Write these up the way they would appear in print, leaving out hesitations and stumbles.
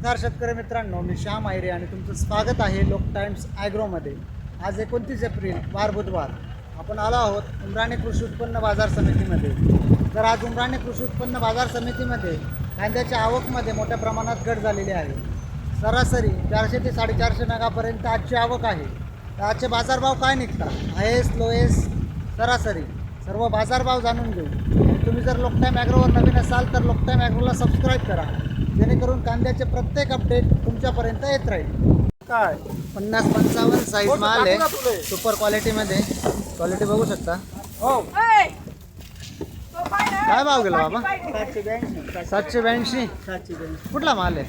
नमस्कार शेतकरी मित्रांनो, मी श्याम आयरे आणि तुमचं स्वागत आहे लोक टाइम्स ॲग्रोमध्ये. आज 29 एप्रिल वार बुधवार. आपण आलो आहोत उमराणे कृषी उत्पन्न बाजार समितीमध्ये. तर आज उमराणे कृषी उत्पन्न बाजार समितीमध्ये कांद्याच्या आवकमध्ये मोठ्या प्रमाणात घट झालेली आहे. सरासरी 400 ते 450 नगापर्यंत आजची आवक आहे. तर आजचे बाजारभाव काय निघतात, हायेस्ट लोएस्ट सरासरी सर्व बाजारभाव जाणून घेऊ. तुम्ही जर लोक टाइम ॲग्रोवर नवीन असाल तर लोक टाइम ॲग्रोला सबस्क्राईब करा, जेणेकरून कांद्याचे प्रत्येक अपडेट तुमच्यापर्यंत येत राहील. काय 50-55 साईज माल आहे, सुपर क्वालिटीमध्ये. क्वालिटी बघू शकता. हो, काय भाव गेला बाबा? 782. कुठला माल आहे?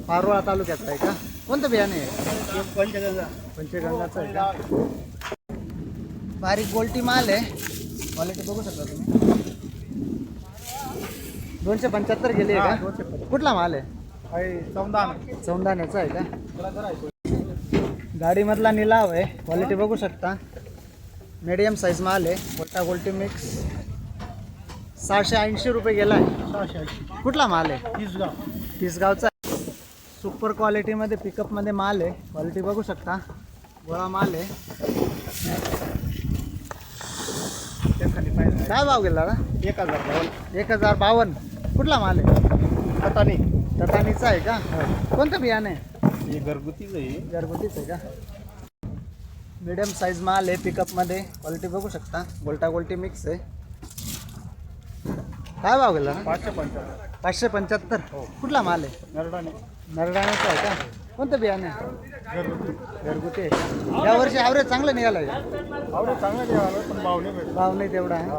पारोळा तालुक्याचा आहे का? कोणतं बियाणे आहे? पंचगंगाचं आहे का? बारीक गोल्टी माल आहे. क्वालिटी बघू शकता तुम्ही. 275 गेली आहे का? कुठला माल आहे? चौंदाण्याचा आहे का? गाडीमधला निलाव आहे. क्वालिटी बघू शकता. मीडियम साईज माल आहे. गोल्टा गोल्टी मिक्स. 680 रुपये गेला आहे. 680. कुठला माल आहे? तिसगावचा. सुपर क्वालिटीमध्ये पिकअपमध्ये माल आहे. क्वालिटी बघू शकता. गोळा माल आहे. काय भाव गेला ना? 1052. कुठला माल आहे? ततानीचा आहे का? कोणतं बियाणं आहे? घरगुतीच आहे. घरगुतीच आहे का? मीडियम साईज माल आहे पिकअपमध्ये. क्वालिटी बघू शकता. गोल्टा गोल्टी मिक्स आहे. काय भाव गेला? 575. कुठला माल आहे? नरडाण्याचा आहे का? कोणतं बियाणं आहे? घरगुती आहे का? यावर्षी ॲव्हरेज चांगलं निघालं आहे. पण भाव नाही तेवढा आहे.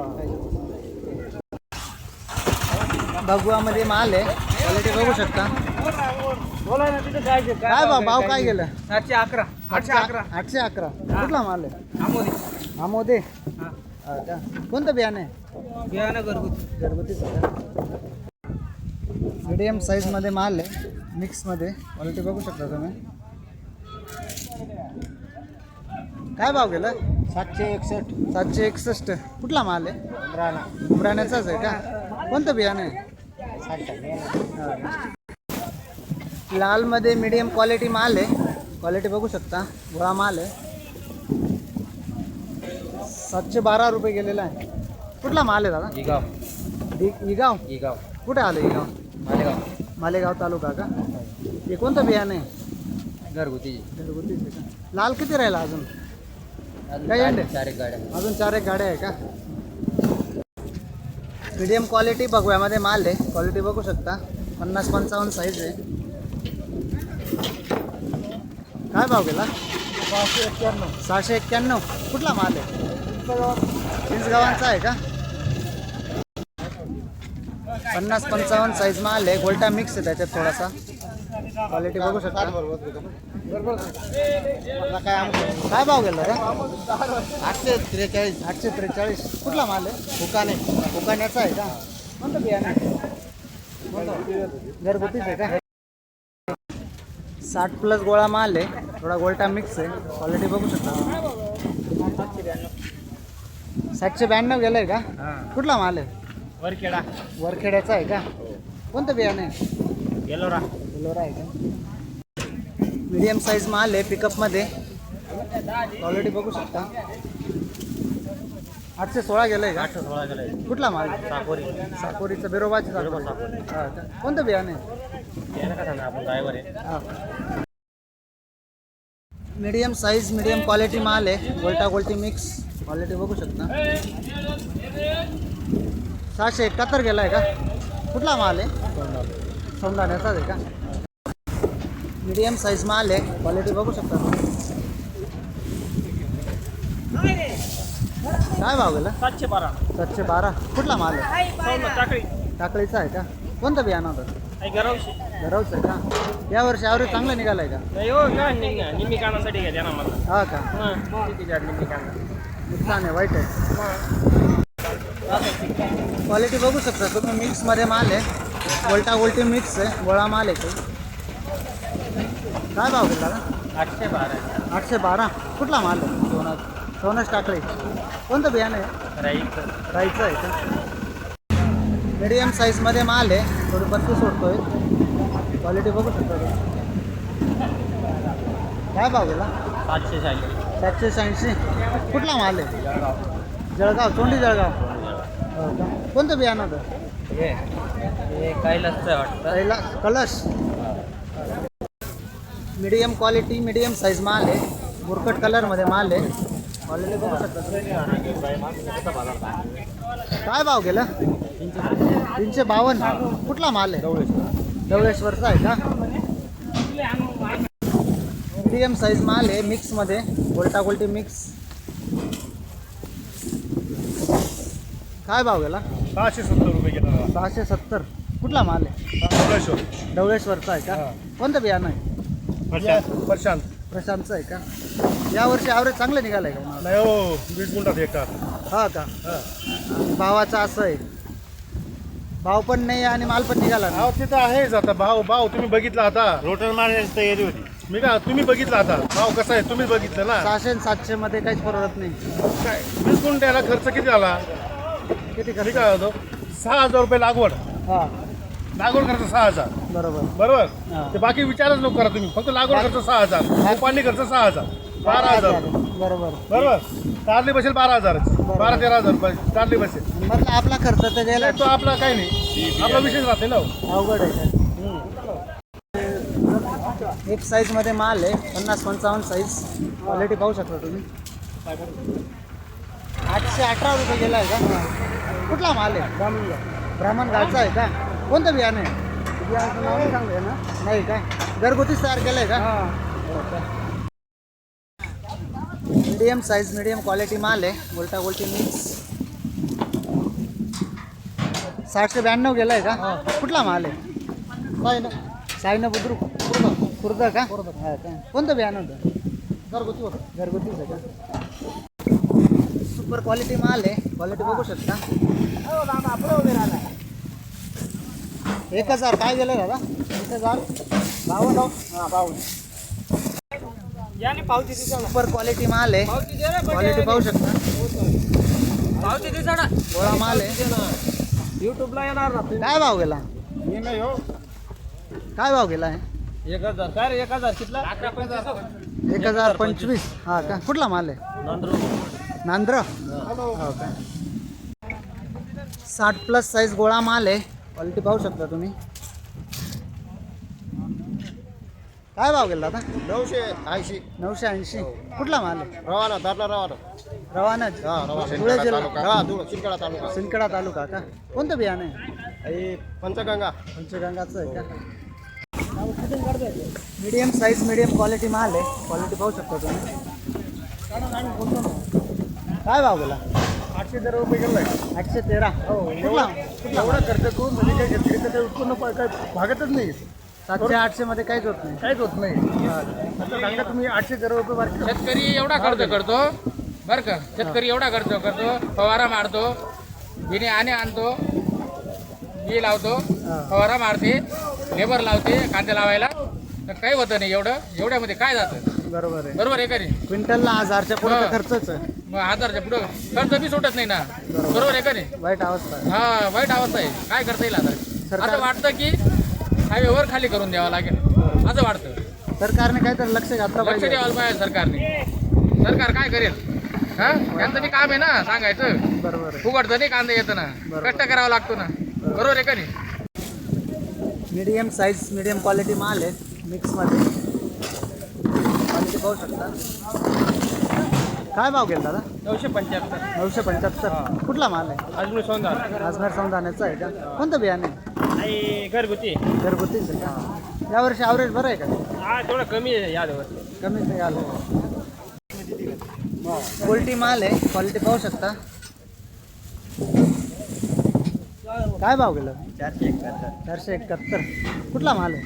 भगवामध्ये माल आहे. क्वालिटी बघू शकता. काय भाव काय गेलं? 711. 811. कुठला माल आहे? आमोदे. का? कोणतं बियाणं आहे? बियाणं घरगुतीच आहे का? मीडियम साईजमध्ये माल आहे, मिक्समध्ये. क्वालिटी बघू शकता तुम्ही. काय भाव गेला? 761. कुठला माल आहे? उमराण्याचाच आहे का? कोणतं बियाणं आहे? लालमध्ये मीडियम क्वालिटी माल आहे. क्वालिटी बघू शकता. गोळा माल आहे. 712 रुपये गेलेला आहे. कुठला माल आहे दादा? इगाव. कुठे आलं इगाव? मालेगाव तालुका का? हे कोणतं बियाणं आहे? घरगुतीच आहे का? लाल किती राहिला अजून? काय एंड? 4 गाड्या. अजून 4 गाड्या आहे का? मीडियम क्वालिटी भगव्यामध्ये माल आहे. क्वालिटी बघू शकता. 50-55 साईज आहे. काय भाव गेला? 691. कुठला माल आहे? चिंचगावांचा आहे का? 50-55 साईज माल आहे. गोल्टा मिक्स आहे त्याच्यात थोडासा. क्वालिटी बघू शकता. काय भाव गेला रे? 843. कुठला माल आहे? फुकाण्याचा आहे का? कोणतं बियाणं आहे? घरगुतीच आहे का? 60+ गोळा माल आहे. थोडा गोल्टा मिक्स आहे. क्वालिटी बघू शकता. 792 गेलं आहे का? कुठला माल आहे? वरखेड्याचा आहे का? कोणतं बियाणं आहे? येलोरा आहे का? मीडियम साईज माल आहे पिकअपमध्ये. क्वालिटी बघू शकता. 816 गेलं आहे का? 816 गेलाय. कुठला माल? साकोरीचं बिरोबाची. कोणतं बियाणं आहे? आपण ड्रायव्हर आहे. मीडियम साईज मीडियम क्वालिटी माल आहे. गोल्टा गोल्टी मिक्स. क्वालिटी बघू शकता. 671 गेला आहे का? कुठला माल आहे? सौंदाण्याचाच आहे का? मीडियम साईज माल आहे. क्वालिटी बघू शकता तुम्ही. काय भाव गेला? 712. कुठला माल आहे? टाकळीचा आहे का? कोणतं बियाणं होतं? घरवचं आहे का? यावर्षी ॲव्हरेज चांगलं निघालं आहे का? निमिकानासाठी घ्या ना मला. हा का? नुकसान आहे, वाईट आहे. क्वालिटी बघू शकता तुम्ही. मिक्समध्ये माल आहे. गोल्टा गोल्टी मिक्स आहे. गोळा माल आहे तो. काय भाव गेला? 812. कुठला माल आहे? सोनस टाकळी. कोणतं बियाणं आहे? राईचं आहे का? मीडियम साईजमध्ये माल आहे, थोडी पत्ती सोडतोय. क्वालिटी बघू शकता तुम्ही. काय भाव गेला? 780. 780. कुठला माल आहे? जळगाव, तोंडी जळगाव. हो का? कोणतं बियाणं होतं? हे कैलासचं आहे वाटतं. पहिला कलश. मीडियम क्वालिटी, मीडियम साईज माल आहे, बुरकट कलरमध्ये माल आहे. क्वालिटी बघू शकता. काय भाव गेला? 352. कुठला माल आहे? डवळेश्वरचा आहे का? मीडियम साईज माल आहे, मिक्समध्ये, गोल्टा गोल्टी मिक्स. काय भाव गेला? 670 रुपये गेला. 670. कुठला माल आहे? डवळेश्वरचा आहे का? कोणतं बियाणं आहे? प्रशांत. प्रशांतचं आहे का? यावर्षी ॲव्हरेज चांगलं निघालं आहे का? नाही हो, 20 गुंठात हेक्टर. हा का? भावाचं असं आहे, भाव पण नाही आणि माल पण निघाला नाही. भाव तिथं आहेच आता. भाव तुम्ही बघितला आता. रोटर मारण्याची तयारी होती. मी का तुम्ही बघितला आता भाव कसा आहे, तुम्हीच बघितलं ना. 600 आणि 700 मध्ये काहीच परवडत नाही. काय 20 गुंठ्याला खर्च किती झाला? किती मी खर्च? काय होतो 6,000 रुपये लागवड. हा लागवड खर्च 6,000. बरोबर. बरोबर. हा. ते बाकी विचारच नको करा तुम्ही. फक्त लागवड खर्च 6,000, पाणी खर्च 6,000, 12,000. बरोबर. बरोबर. कारली बसेल 12,000, 12-13,000 रुपये कारली बसेल. म्हटलं आपला खर्च तर गेला. तो आपला काही नाही, आपला विषय राहते ना. अवघड आहे. एक साईज मध्ये माल आहे, 50-55 साईज. क्वालिटी पाहू शकता तुम्ही. 818 रुपये गेला आहे का? कुठला माल आहे? ब्राह्मण गावचा आहे का? कोणतं बियाणं आहे? बियाणं नाव नाही सांगलं ना? नाही का? घरगुतीच तयार केलं आहे का? मीडियम साईज, मीडियम क्वालिटी माल आहे, गोल्टा गोल्टी मिक्स. 692 गेला आहे का? कुठला माल आहे? सायनं बुद्रुक खुर्द का? हा का? कोणतं बियाणं होतं? घरगुती होतं. घरगुतीच आहे का? सुपर क्वालिटी माल आहे, क्वालिटी बघू शकता. 1,000 काय गेलं दादा? 1,000 52. हां 52. सुपर क्वालिटी माल आहे, क्वालिटी पाहू शकता. गोळा माल आहे. युट्यूबला येणार ना. काय भाव गेला? मी नाही हो. काय भाव गेला आहे? 1,000 काय रे? 1,000 कितला? 1,025. हा का? कुठला माल आहे? नांद्र. हो का? 60+ साईज गोळा माल आहे, क्वालिटी पाहू शकता तुम्ही. काय भाव गेला आता? 980. 980. कुठला माल आहे? रवाना दादला रवाना. रवाना. धुळे जिल्हा, शिंदखेडा तालुका. सिंदखेडा तालुका का? कोणतं बियाणं आहे? पंचगंगा. पंचगंगाचं आहे का? मीडियम साईज, मीडियम क्वालिटी माल आहे, क्वालिटी पाहू शकता तुम्ही. काय भाव गेला? 813 रुपये गेलाय. 813. कुठला? एवढा खर्च करून म्हणजे काय शेतकरी तर उत्पन्न काय भागतच नाही. 700-800 मध्ये काहीच होत नाही. काहीच होत नाही. आता सांगा तुम्ही 813 रुपये बाकी. शेतकरी एवढा खर्च करतो बरं का. शेतकरी एवढा खर्च करतो, फवारा मारतो, बिने आणे आणतो, बी लावतो, फवारा मारते, लेबर लावते कांदे लावायला, तर काही होतं नाही. एवढ्यामध्ये काय जातं? बरोबर आहे. बरोबर आहे का नाही? क्विंटलला 1000च्या पुढे हा. खर्चच आहे. मग 1000च्या पुढं खर्च बी सुटत नाही ना. बरोबर आहे का नाही? वाईट अवस्था आहे. हा, वाईट अवस्था आहे. काय करता येईल आता? सरकार- असं वाटतं की हायवेवर खाली करून द्यावं लागेल, असं वाटतं. सरकारने काहीतरी लक्ष घातलं लक्ष पाहिजे. द्यायला पाहिजे सरकारने. सरकार काय करेल? हा, त्यांचं बी काम आहे ना सांगायचं. बरोबर आहे. फुकटचं नाही कांदा येतं ना, बरोबर. कष्ट करावा लागतो ना. बरोबर आहे का नाही? मीडियम साईज, मीडियम क्वालिटी माल आहे, मिक्समध्ये. क्वालिटी पाहू शकता. काय भाव गेला दादा? 975. 975. कुठला माल आहे? अजून सोंदार. आजमेर सौंदाण्याचा आहे का? कोणतं बियाणं आहे? आणि घरगुती. घरगुतीच आहे का? यावर्षी ॲव्हरेज बरं आहे का? हा थोडं कमी आहे यादवर. कमीच आहे आलं. क्वालिटी माल आहे, क्वालिटी पाहू शकता. काय भाव गेला? 471. कुठला माल आहे?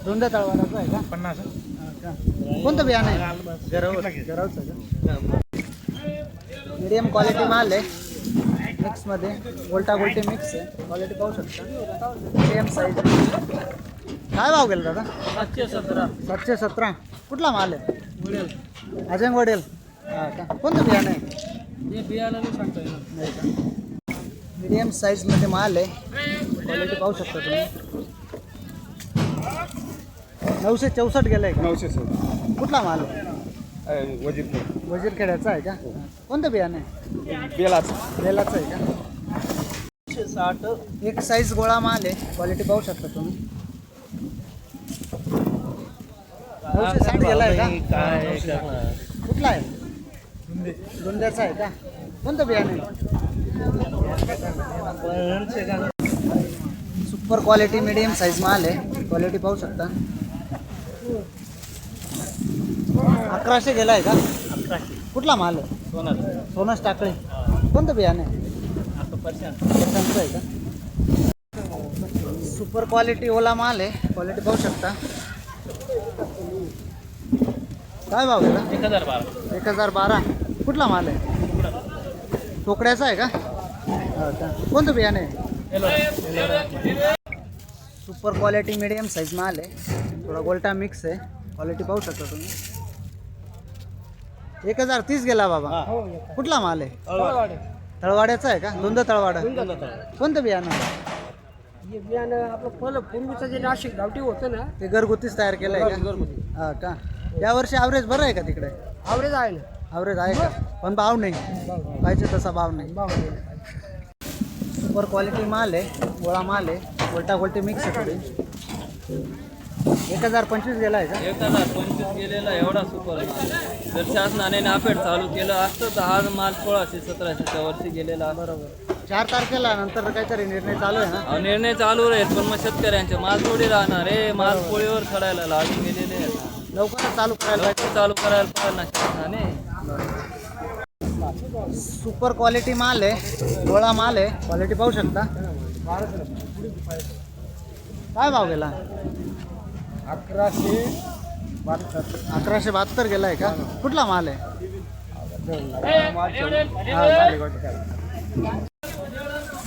रुंद तळवाराचा आहे का? 50. हा का? कोणतं बियाणं आहे? गरवचं का? मीडियम क्वालिटी माल आहे, मिक्समध्ये, गोल्टा गोल्टी मिक्स आहे, क्वालिटी पाहू शकता. Medium size. काय भाव गेला दादा? 717. 717. कुठला माल आहे? अजंग वडेल. हा का? कोणतं बियाणं आहे? हे बियाणं नाही सांगता येणार. नाही का? मीडियम साईजमध्ये माल आहे, क्वालिटी पाहू शकता तुम्ही. 964 गेलाय का? 900 कुठला माल आहे? वजीर वजीरखेड्याचा आहे का? कोणतं बियाणं आहे? बेलाचं आहे का? 160 एक साईज गोळा माल आहे, क्वालिटी पाहू शकता तुम्ही. 960 गेलाय का? कुठला आहे? धुंद्याचा आहे का? कोणतं बियाणं आहे? सुपर क्वालिटी मीडियम साईज माल आहे, क्वालिटी पाहू शकता. 1100 गेलाय का? कुठला माल आहे? सोनस टाकळे. कोणतं बियाणं आहे? परशांचं आहे का? सुपर क्वालिटी ओला माल आहे, क्वालिटी पाहू शकता. काय भाव गेला? 1012. कुठला माल आहे? टोकड्याचा आहे का? हो का? कोणतं बियाणं आहे? सुपर क्वालिटी मीडियम साईज माल आहे, थोडा गोल्टा मिक्स आहे, क्वालिटी पाहू शकता तुम्ही. 1030 गेला बाबा. कुठला माल आहे? तळवाड्याचा आहे का? धुंद तळवाडा. कोणतं बियाणं? हे बियाणं आपलं पहिलं पूर्वीचं जे नाशिक गावठी होतं ना, ते घरगुतीच तयार केलं आहे का? हा का? यावर्षी ॲव्हरेज बरं आहे का तिकडे? आवरेज आहे ना. ॲव्हरेज आहे का? पण भाव नाही पाहिजे तसा भाव नाही. सुपर क्वालिटी माल आहे, गोळा माल आहे, गोलटा गोलटी मिक्स आहे थोडी. 1025 गेला आहे का? 1025 गेलेला एवढा सुपर माल. जर शासनाने नाफेड चालू केलं असतं तर हा माल 1600-1700च्या वर्षी गेलेला. बरोबर. 4 तारखेला नंतर काहीतरी निर्णय चालू आहे ना? अहो, निर्णय चालू राहील पण मग शेतकऱ्यांचे माल थोडी राहणार आहे. माल पोळीवर चढायला लागून गेलेले आहेत. लवकरच चालू करायला पाहिजे. लवकर चालू करायला पाहिजे ना शासनाने. सुपर क्वालिटी माल आहे, गोळा माल आहे, क्वालिटी पाहू शकता. काय भाव गेला? 1172 गेला आहे का? कुठला माल आहे?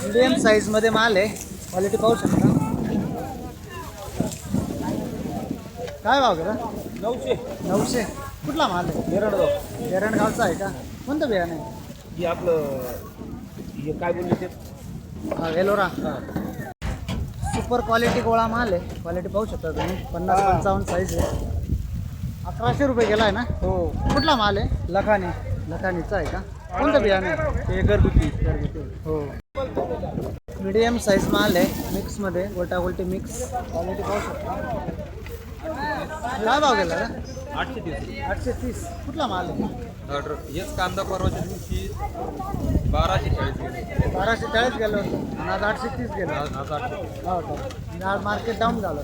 मीडियम साईजमध्ये माल आहे, क्वालिटी पाहू शकता. काय भाव गेला? 900. कुठला माल आहे? एरंडगावचा आहे का? कोणतं बियाणं आहे? हे आपलं हे काय बोलले ते वेलोरा. सुपर क्वालिटी गोळा माल आहे, क्वालिटी पाहू शकता तुम्ही. 50-55 साईज आहे. 1100 रुपये गेला आहे ना? हो. कुठला माल आहे? लखानीचा आहे का? कोणतं बियाणं आहे? ते घरगुती. हो. मीडियम साईज माल आहे, मिक्समध्ये गोलटा गोलटी मिक्स, क्वालिटी पाहू शकता. काय भाव गेला? 830. कुठला माल आहे? हेच कांदा परवाच्या दिवशी 1240 गेले. 1240 गेलं होतं आणि आज 830 गेलं. हो का? आज मार्केट डाऊन झालं.